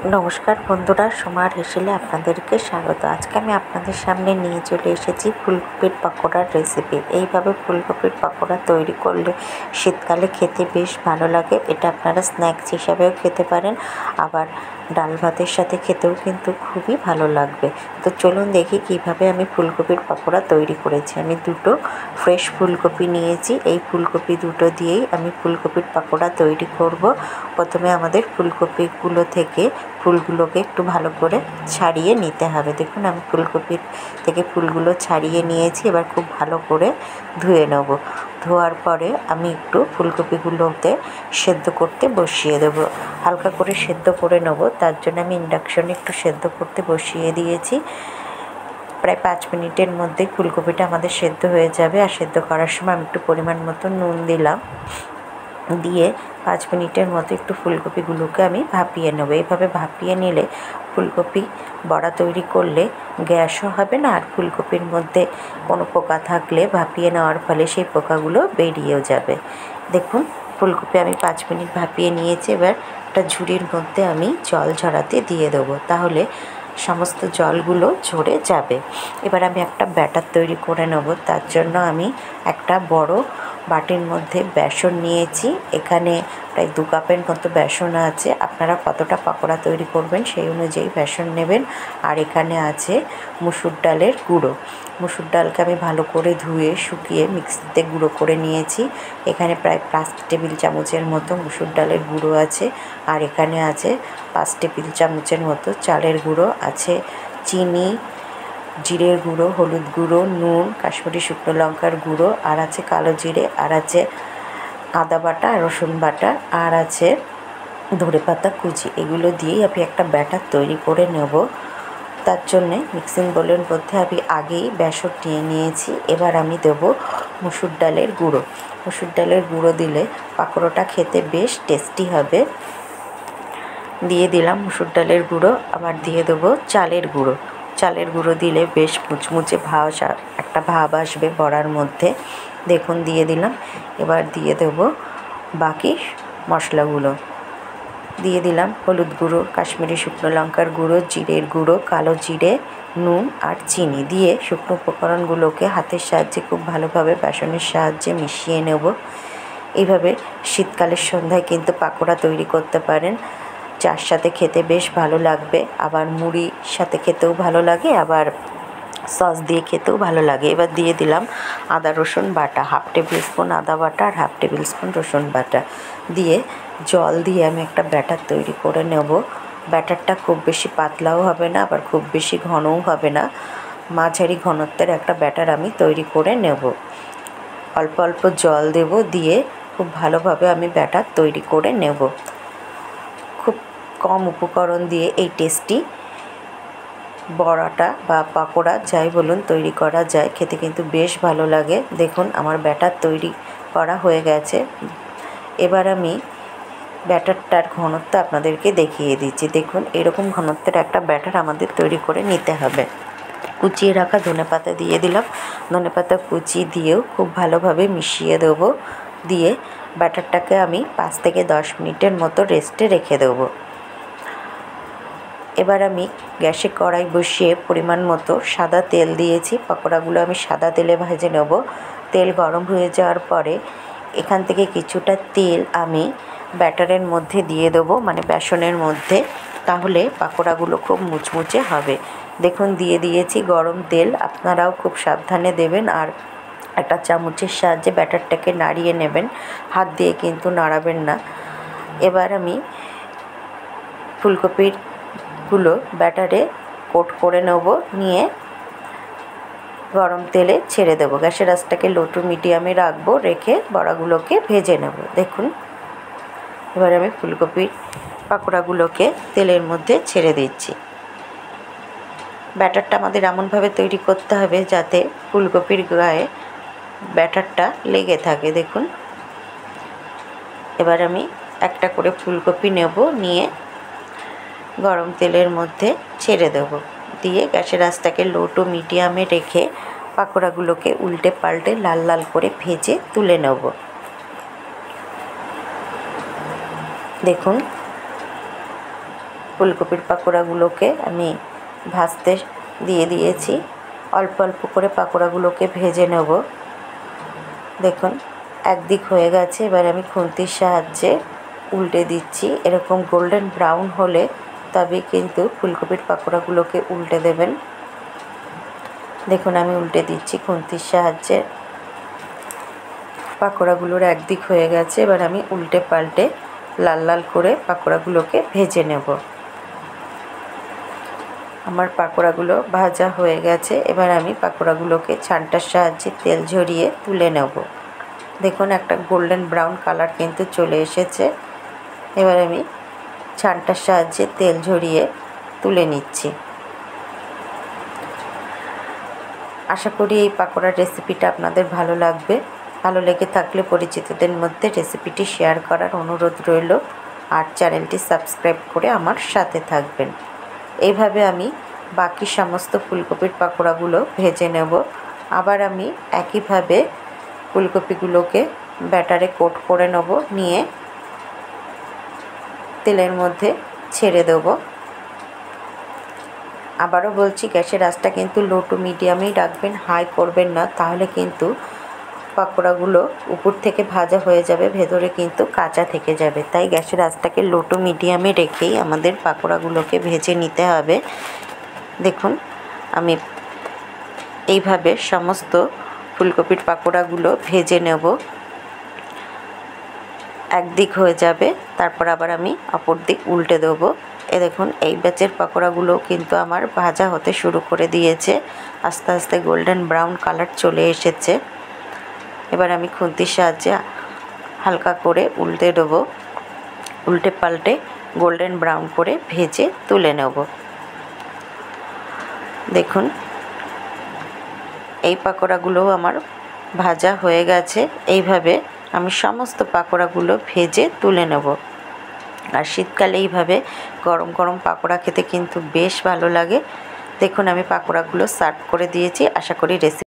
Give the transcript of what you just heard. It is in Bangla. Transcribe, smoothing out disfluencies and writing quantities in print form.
নমস্কার বন্ধুরা, সোমার হেসেলে আপনাদেরকে স্বাগত। আজকে আমি আপনাদের সামনে নিয়ে চলে এসেছি ফুলকপির পাকোড়ার রেসিপি। এইভাবে ফুলকপির পাকোড়া তৈরি করলে শীতকালে খেতে বেশ ভালো লাগে। এটা আপনারা স্ন্যাক্স হিসাবেও খেতে পারেন, আবার ডাল ভাতের সাথে খেতেও কিন্তু খুবই ভালো লাগবে। তো চলুন দেখি কিভাবে আমি ফুলকপির পাকোড়া তৈরি করেছি। আমি দুটো ফ্রেশ ফুলকপি নিয়েছি। এই ফুলকপি দুটো দিয়েই আমি ফুলকপির পাকোড়া তৈরি করব। প্রথমে আমাদের ফুলকপিগুলো থেকে ফুলগুলোকে একটু ভালো করে ছাড়িয়ে নিতে হবে। দেখুন আমি ফুলকপির থেকে ফুলগুলো ছাড়িয়ে নিয়েছি। এবার খুব ভালো করে ধুয়ে নেব। ধোয়ার পরে আমি একটু ফুলকপিগুলোতে সেদ্ধ করতে বসিয়ে দেবো। হালকা করে সেদ্ধ করে নেব, তার জন্য আমি ইন্ডাকশনে একটু সেদ্ধ করতে বসিয়ে দিয়েছি। প্রায় 5 মিনিটের মধ্যেই ফুলকপিটা আমাদের সেদ্ধ হয়ে যাবে। আর সেদ্ধ করার সময় আমি একটু পরিমাণ মতো নুন দিলাম। দিয়ে 5 মিনিটের মতো একটু ফুলকপিগুলোকে আমি ভাপিয়ে নেব। এইভাবে ভাপিয়ে নিলে ফুলকপি বড়া তৈরি করলে গ্যাসও হবে না, আর ফুলকপির মধ্যে কোনো পোকা থাকলে ভাপিয়ে নেওয়ার ফলে সেই পোকাগুলো বেরিয়েও যাবে। দেখুন ফুলকপি আমি 5 মিনিট ভাপিয়ে নিয়েছি। এবার একটা ঝুড়ির মধ্যে আমি জল ঝরাতে দিয়ে দেবো, তাহলে সমস্ত জলগুলো ঝরে যাবে। এবার আমি একটা ব্যাটার তৈরি করে নেব। তার জন্য আমি একটা বড় বাটির মধ্যে বেসন নিয়েছি। এখানে প্রায় 2 কাপের মতো বেসন আছে। আপনারা কতটা পাকোড়া তৈরি করবেন সেই অনুযায়ী বেসন নেবেন। আর এখানে আছে মুসুর ডালের গুঁড়ো। মুসুর ডালকে আমি ভালো করে ধুয়ে শুকিয়ে মিক্সিতে গুঁড়ো করে নিয়েছি। এখানে প্রায় 5 টেবিল চামচের মতো মুসুর ডালের গুঁড়ো আছে। আর এখানে আছে 5 টেবিল চামচের মতো চালের গুঁড়ো আছে, চিনি, জিরের গুঁড়ো, হলুদ গুঁড়ো, নুন, কাশ্মীরি শুকনো লঙ্কার গুঁড়ো, আর আছে কালো জিরে, আর আছে আদা বাটা, রসুন বাটা, আর আছে ধনেপাতা কুচি। এগুলো দিয়েই আমি একটা ব্যাটার তৈরি করে নেব। তার জন্যে মিক্সিং বোলের মধ্যে আমি আগেই বেসন নিয়ে নিয়েছি। এবার আমি দেবো মুসুর ডালের গুঁড়ো। মুসুর ডালের গুঁড়ো দিলে পাকোড়াটা খেতে বেশ টেস্টি হবে। দিয়ে দিলাম মুসুর ডালের গুঁড়ো। আবার দিয়ে দেবো চালের গুঁড়ো। চালের গুঁড়ো দিলে বেশ মুচমুচে একটা ভাব আসবে বড়ার মধ্যে। দেখুন দিয়ে দিলাম। এবার দিয়ে দেবো বাকি মশলাগুলো। দিয়ে দিলাম হলুদ গুঁড়ো, কাশ্মীরি শুকনো লঙ্কার গুঁড়ো, জিরের গুঁড়ো, কালো জিরে, নুন আর চিনি দিয়ে শুকনো উপকরণগুলোকে হাতের সাহায্যে খুব ভালোভাবে বেসনের সাহায্যে মিশিয়ে নেব। এইভাবে শীতকালের সন্ধ্যায় কিন্তু পাকোড়া তৈরি করতে পারেন। চার সাথে খেতে বেশ ভালো লাগবে, আবার মুড়ির সাথে খেতেও ভালো লাগে, আবার সস দিয়ে খেতেও ভালো লাগে। এবার দিয়ে দিলাম আদা রসুন বাটা, 1/2 টেবিল স্পুন আদা বাটা আর 1/2 টেবিল স্পুন রসুন বাটা দিয়ে জল দিয়ে আমি একটা ব্যাটার তৈরি করে নেব। ব্যাটারটা খুব বেশি পাতলাও হবে না, আবার খুব বেশি ঘনও হবে না, মাঝারি ঘনত্বের একটা ব্যাটার আমি তৈরি করে নেব। অল্প অল্প জল দেব, দিয়ে খুব ভালোভাবে আমি ব্যাটার তৈরি করে নেব। খুব কম উপকরণ দিয়ে এই টেস্টি বড়াটা বা পাকোড়া যাই বলুন তৈরি করা যায়। খেতে কিন্তু বেশ ভালো লাগে। দেখুন আমার ব্যাটার তৈরি করা হয়ে গেছে। এবার আমি ব্যাটারটার ঘনত্ব আপনাদেরকে দেখিয়ে দিচ্ছি। দেখুন এরকম ঘনত্বের একটা ব্যাটার আমাদের তৈরি করে নিতে হবে। কুচিয়ে রাখা ধনেপাতা দিয়ে দিলাম। ধনেপাতা কুচি দিয়েও খুব ভালোভাবে মিশিয়ে দেবো। দিয়ে ব্যাটারটাকে আমি 5 থেকে 10 মিনিটের মতো রেস্টে রেখে দেবো। এবার আমি গ্যাসে কড়াই বসিয়ে পরিমাণ মতো সাদা তেল দিয়েছি। পাকোড়াগুলো আমি সাদা তেলে ভেজে নেব। তেল গরম হয়ে যাওয়ার পরে এখান থেকে কিছুটা তেল আমি ব্যাটারের মধ্যে দিয়ে দেবো, মানে বেসনের মধ্যে, তাহলে পাকোড়াগুলো খুব মুচমুচে হবে। দেখুন দিয়ে দিয়েছি গরম তেল। আপনারাও খুব সাবধানে দেবেন, আর একটা চামচের সাহায্যে ব্যাটারটাকে নাড়িয়ে নেবেন, হাত দিয়ে কিন্তু নাড়াবেন না। এবার আমি ফুলকপিগুলো ব্যাটারে কোট করে নেব, নিয়ে গরম তেলে ছেড়ে দেবো। গ্যাসের আঁচটাকে লো টু মিডিয়ামে রাখবো, রেখে বড়াগুলোকে ভেজে নেব। দেখুন এবার আমি ফুলকপির পাকোড়াগুলোকে তেলের মধ্যে ছেড়ে দিচ্ছি। ব্যাটারটা আমাদের এমনভাবে তৈরি করতে হবে যাতে ফুলকপির গায়ে ব্যাটারটা লেগে থাকে। দেখুন এবার আমি একটা করে ফুলকপি নেব, নিয়ে গরম তেলের মধ্যে ছেড়ে দেবো। দিয়ে গ্যাসের আঁচটাকে লো টু মিডিয়ামে রেখে পাকোড়াগুলোকে উল্টে পাল্টে লাল লাল করে ভেজে তুলে নেব। দেখুন ফুলকপির পাকোড়াগুলোকে আমি ভাজতে দিয়ে দিয়েছি। অল্প অল্প করে পাকোড়াগুলোকে ভেজে নেব। দেখুন একদিক হয়ে গেছে, এবার আমি খুন্তির সাহায্যে উল্টে দিচ্ছি। এরকম গোল্ডেন ব্রাউন হলে তবে কিন্তু ফুলকপির পাকোড়াগুলোকে উল্টে দেবেন। দেখুন আমি উল্টে দিচ্ছি খুন্তির সাহায্যে। পাকোড়াগুলোর একদিক হয়ে গেছে, এবার আমি উল্টে পাল্টে লাল লাল করে পাকোড়াগুলোকে ভেজে নেব। আমার পাকোড়াগুলো ভাজা হয়ে গেছে, এবার আমি পাকোড়াগুলোকে ছাঁটার সাহায্যে তেল ঝরিয়ে তুলে নেব। দেখুন একটা গোল্ডেন ব্রাউন কালার কিন্তু চলে এসেছে। এবার আমি ছাঁটার সাহায্যে তেল ঝরিয়ে তুলে নিচ্ছি। আশা করি এই পাকোড়ার রেসিপিটা আপনাদের ভালো লাগবে। ভালো লেগে থাকলে পরিচিতদের মধ্যে রেসিপিটি শেয়ার করার অনুরোধ রইল, আর চ্যানেলটি সাবস্ক্রাইব করে আমার সাথে থাকবেন। এইভাবে আমি বাকি সমস্ত ফুলকপির পাকোড়াগুলো ভেজে নেব। আবার আমি একইভাবে ফুলকপিগুলোকে ব্যাটারে কোট করে নেব, নিয়ে তেলের মধ্যে ছেড়ে দেব। আবারও বলছি, গ্যাসের আঁচটা কিন্তু লো টু মিডিয়ামেই রাখবেন, হাই করবেন না, তাহলে কিন্তু পাকোড়াগুলো উপর থেকে ভাজা হয়ে যাবে, ভেতরে কিন্তু কাঁচা থেকে যাবে। তাই গ্যাসের আঁচটাকে লো টু মিডিয়ামে রেখেই আমাদের পাকোড়াগুলোকে ভেজে নিতে হবে। দেখুন আমি এইভাবে সমস্ত ফুলকপির পাকোড়াগুলো ভেজে নেব। একদিক হয়ে যাবে, তারপর আবার আমি অপর দিক উল্টে দেবো। দেখুন এই ব্যাচের পাকোড়াগুলো কিন্তু আমার ভাজা হতে শুরু করে দিয়েছে। আস্তে আস্তে গোল্ডেন ব্রাউন কালার চলে এসেছে। এবার আমি খুন্তির সাহায্যে হালকা করে উল্টে দেবো। উল্টে পাল্টে গোল্ডেন ব্রাউন করে ভেজে তুলে নেব। দেখুন এই পাকোড়াগুলোও আমার ভাজা হয়ে গেছে। এইভাবে আমি সমস্ত পাকোড়াগুলো ভেজে তুলে নেব। আর শীতকালে এইভাবে গরম গরম পাকোড়া খেতে কিন্তু বেশ ভালো লাগে। দেখুন আমি পাকোড়াগুলো সার্ভ করে দিয়েছি। আশা করি রেসিপি